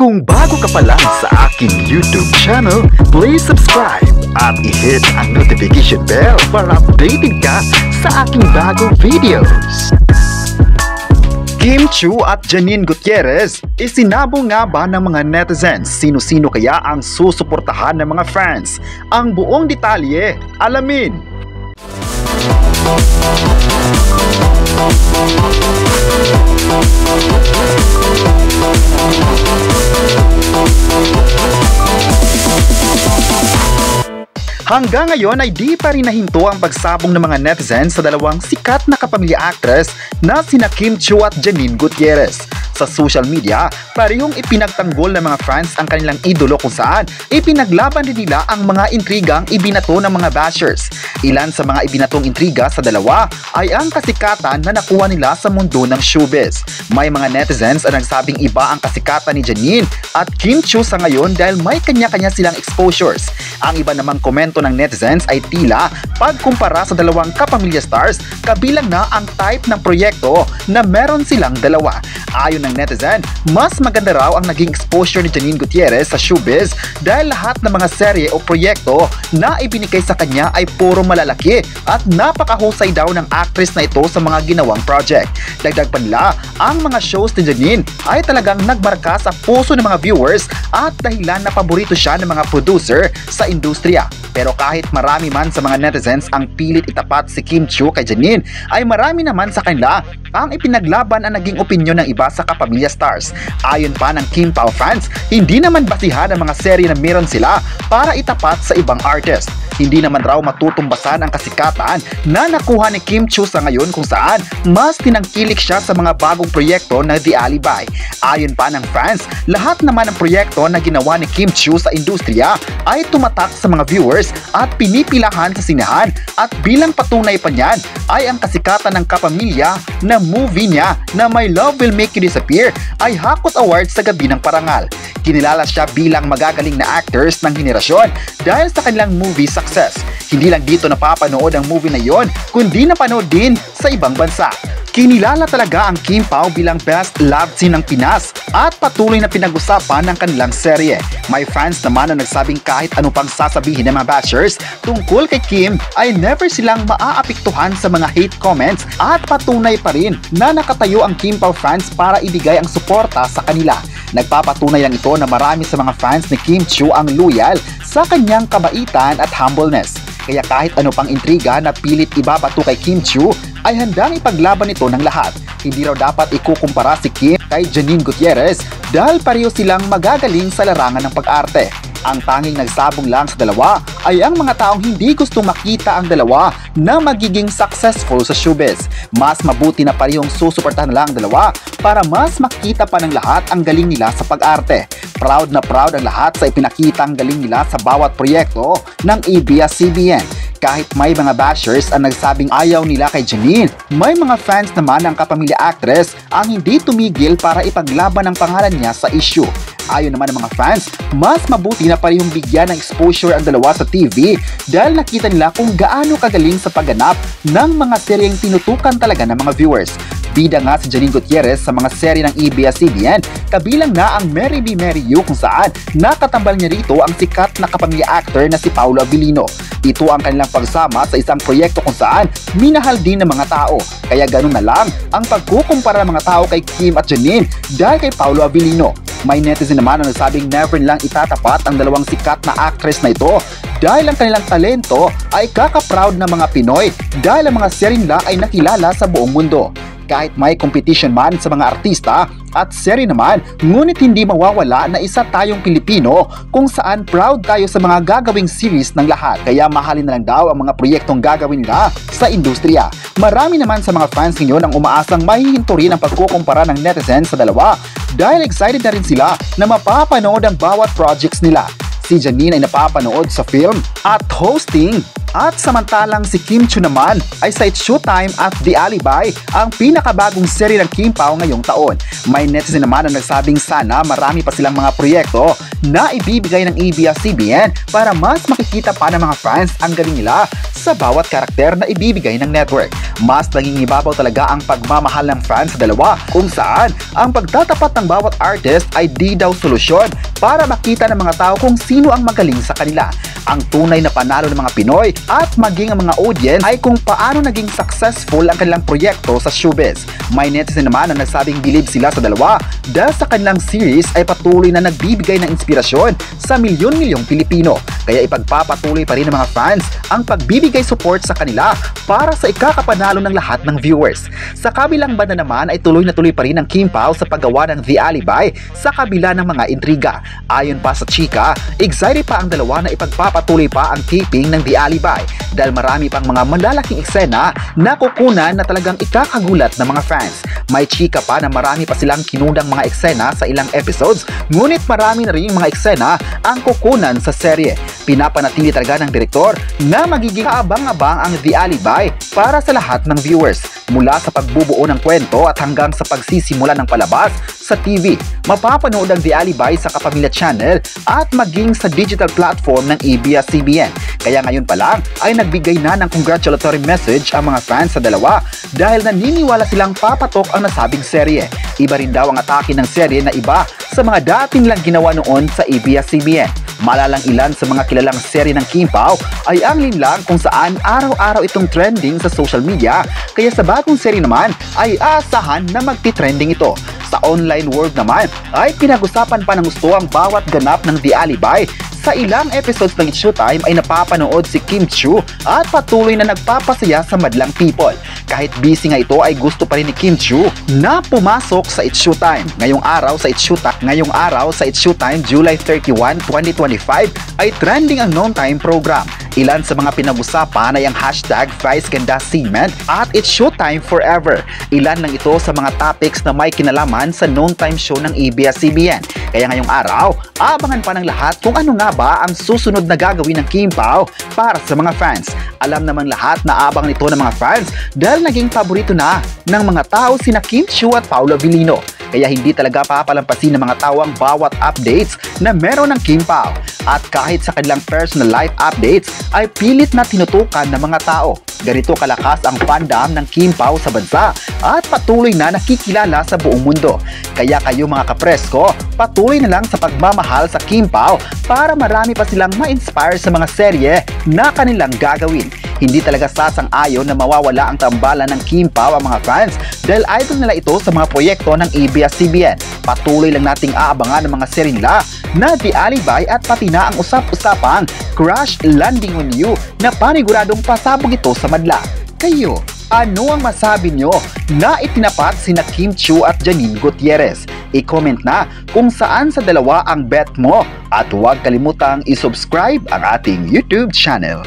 Kung bago ka pa lang sa aking YouTube channel, please subscribe at i-hit ang notification bell para updated ka sa aking bagong videos. Kim Chiu at Janine Gutierrez, isinabong nga ba ng mga netizens sino-sino kaya ang susuportahan ng mga fans? Ang buong detalye, alamin! Hanggang ngayon ay di pa rin nahinto ang pagsabong ng mga netizens sa dalawang sikat na kapamilya actress na sina Kim Chiu at Janine Gutierrez. Sa social media, parehong ipinagtanggol ng mga fans ang kanilang idolo kung saan ipinaglaban din nila ang mga intrigang ibinato ng mga bashers. Ilan sa mga ibinatong intriga sa dalawa ay ang kasikatan na nakuha nila sa mundo ng showbiz. May mga netizens ang nagsabing iba ang kasikatan ni Janine at Kim Chiu sa ngayon dahil may kanya-kanya silang exposures. Ang iba namang komento ng netizens ay tila pagkumpara sa dalawang kapamilya stars, kabilang na ang type ng proyekto na meron silang dalawa. Ayon ng netizen, mas maganda raw ang naging exposure ni Janine Gutierrez sa showbiz dahil lahat ng mga serye o proyekto na ibinigay sa kanya ay puro malalaki at napakahusay daw ng actress na ito sa mga ginawang project. Dagdag pa nila, ang mga shows ni Janine ay talagang nagmarka sa puso ng mga viewers at dahilan na paborito siya ng mga producer sa industriya. Pero kahit marami man sa mga netizens ang pilit itapat si Kim Chiu kay Janine, ay marami naman sa kanila ang ipinaglaban ang naging opinyon ng iba sa kapamilya stars. Ayon pa ng Kim Pao fans, hindi naman basihan ang mga serye na meron sila para itapat sa ibang artist. Hindi naman raw matutumbasan ang kasikatan na nakuha ni Kim Chiu sa ngayon kung saan mas tinangkilik siya sa mga bagong proyekto na The Alibi. Ayon pa ng fans, lahat naman ng proyekto na ginawa ni Kim Chiu sa industriya ay tumatak sa mga viewers at pinipilahan sa sinehan, at bilang patunay pa niyan ay ang kasikatan ng kapamilya na movie niya na My Love Will Make You Disappear ay hakot awards sa gabi ng parangal. Kinilala siya bilang magagaling na actors ng henerasyon dahil sa kanilang movie success. Hindi lang dito napapanood ang movie na yon, kundi napanood din sa ibang bansa. Kinilala talaga ang Kim Pao bilang best loved scene ng Pinas at patuloy na pinag-usapan ng kanilang serye. May fans naman na nagsabing kahit ano pang sasabihin ng mga bashers tungkol kay Kim ay never silang maaapektuhan sa mga hate comments at patunay pa rin na nakatayo ang Kim Pao fans para ibigay ang suporta sa kanila. Nagpapatunay lang ito na marami sa mga fans ni Kim Chiu ang loyal sa kanyang kabaitan at humbleness. Kaya kahit ano pang intriga na pilit ibabato kay Kim Chiu ay handang ipaglaban ito ng lahat. Hindi raw dapat ikukumpara si Kim kay Janine Gutierrez dahil pareho silang magagaling sa larangan ng pag-arte. Ang tanging nagsabong lang sa dalawa ay ang mga taong hindi gusto makita ang dalawa na magiging successful sa showbiz. Mas mabuti na parehong susuportahan na lang ang dalawa para mas makita pa ng lahat ang galing nila sa pag-arte. Proud na proud ang lahat sa ipinakitang galing nila sa bawat proyekto ng ABS-CBN. Kahit may mga bashers ang nagsabing ayaw nila kay Janine, may mga fans naman ng kapamilya actress ang hindi tumigil para ipaglaban ang pangalan niya sa issue. Ayon naman ng mga fans, mas mabuti na parehong bigyan ng exposure ang dalawa sa TV dahil nakita nila kung gaano kagaling sa pagganap ng mga seryeng tinutukan talaga ng mga viewers. Bida nga si Janine Gutierrez sa mga serye ng ABS-CBN, kabilang na ang Marry Me Marry You kung saan nakatambal niya rito ang sikat na kapamilya actor na si Paolo Abilino. Ito ang kanilang pagsama sa isang proyekto kung saan minahal din ng mga tao. Kaya ganun na lang ang pagkukumpara ng mga tao kay Kim at Janine dahil kay Paolo Abilino. May netizen naman na nagsabing never nilang itatapat ang dalawang sikat na actress na ito dahil ang kanilang talento ay kaka-proud ng mga Pinoy dahil ang mga serye nila ay nakilala sa buong mundo. Kahit may competition man sa mga artista at serye naman, ngunit hindi mawawala na isa tayong Pilipino kung saan proud tayo sa mga gagawing series ng lahat. Kaya mahalin na lang daw ang mga proyektong gagawin nila sa industriya. Marami naman sa mga fans ngayon ang umaasang mahihinto rin ang pagkukumpara ng netizens sa dalawa dahil excited na rin sila na mapapanood ang bawat projects nila. Si Janine ay napapanood sa film at hosting At samantalang si Kim Chiu naman ay sa It's Showtime at The Alibi, ang pinakabagong serye ng Kim Pao ngayong taon. May netizen naman ang nagsabing sana marami pa silang mga proyekto na ibibigay ng ABS-CBN para mas makikita pa ng mga fans ang galing nila sa bawat karakter na ibibigay ng network. Mas naging ibabaw talaga ang pagmamahal ng fans sa dalawa, kung saan ang pagtatapat ng bawat artist ay di daw solusyon para makita ng mga tao kung sino ang magaling sa kanila. Ang tunay na panalo ng mga Pinoy at maging ang mga audience ay kung paano naging successful ang kanilang proyekto sa showbiz. May netizen naman na nagsabing bilib sila sa dalawa dahil sa kanilang series ay patuloy na nagbibigay ng inspirasyon sa milyon-milyong Pilipino. Kaya ipagpapatuloy pa rin ng mga fans ang pagbibigay support sa kanila para sa ikakapanalo ng lahat ng viewers. Sa kabilang banda naman ay tuloy na tuloy pa rin ang Kim Pao sa paggawa ng The Alibi sa kabila ng mga intriga. Ayon pa sa chika, excited pa ang dalawa na ipagpapatuloy pa ang taping ng The Alibi dahil marami pang mga malalaking eksena na kukunan na talagang ikakagulat ng mga fans. May chika pa na marami pa silang kinudang mga eksena sa ilang episodes, ngunit marami na rin mga eksena ang kukunan sa serye. Pinapanatili talaga ng direktor na magiging kaabang-abang ang The Alibi para sa lahat ng viewers, mula sa pagbubuo ng kwento at hanggang sa pagsisimula ng palabas sa TV. Mapapanood ang The Alibi sa Kapamilya Channel at maging sa digital platform ng ABS-CBN. Kaya ngayon pa lang ay nagbigay na ng congratulatory message ang mga fans sa dalawa dahil naniniwala silang papatok ang nasabing serye. Iba rin daw ang atake ng serye na iba sa mga dating lang ginawa noon sa ABS-CBN. Malalang ilan sa mga kilalang serye ng Kim Pao ay ang Linlang, kung saan araw-araw itong trending sa social media, kaya sa bagong serye naman ay aasahan na magti-trending ito. Sa online world naman ay pinag-usapan pa ng gusto ang bawat ganap ng The Alibi. Sa ilang episodes ng It's Showtime ay napapanood si Kim Chiu at patuloy na nagpapasaya sa madlang people. Kahit busy nga ito ay gusto pa rin ni Kim Chiu na pumasok sa It's Showtime. Ngayong araw sa It's Showtime, July 31, 2025 ay trending ang Noon Time program. Ilan sa mga pinag-usapan ay ang hashtag #ViceGandaSegment at It's Showtime Forever. Ilan lang ito sa mga topics na may kinalaman sa Noon Time show ng ABS-CBN. Kaya ngayong araw, abangan pa ng lahat kung ano nga ba ang susunod na gagawin ng Kim Pao para sa mga fans. Alam naman lahat na abangan ito ng mga fans dahil naging paborito na ng mga tao sina Kim Chiu at Paolo Avellino. Kaya hindi talaga papalampasin ng mga tao ang bawat updates na meron ng Kim Pao. At kahit sa kanilang personal life updates ay pilit na tinutukan ng mga tao. Ganito kalakas ang fandom ng Kim Pao sa bansa at patuloy na nakikilala sa buong mundo. Kaya kayo mga kapresko, patuloy na lang sa pagmamahal sa Kim Pao para marami pa silang ma-inspire sa mga serye na kanilang gagawin. Hindi talaga sasang-ayon na mawawala ang tambalan ng Kim Pao ang mga fans dahil idol nila ito sa mga proyekto ng ABS-CBN. Patuloy lang nating aabangan ng mga serye nila na The Alibi at pati na ang usap-usapang Crash Landing on You na paniguradong pasabog ito sa madla. Kayo, ano ang masabi nyo na itinapat sina Kim Chiu at Janine Gutierrez? I-comment na kung saan sa dalawa ang bet mo at huwag kalimutang i-subscribe ang ating YouTube channel.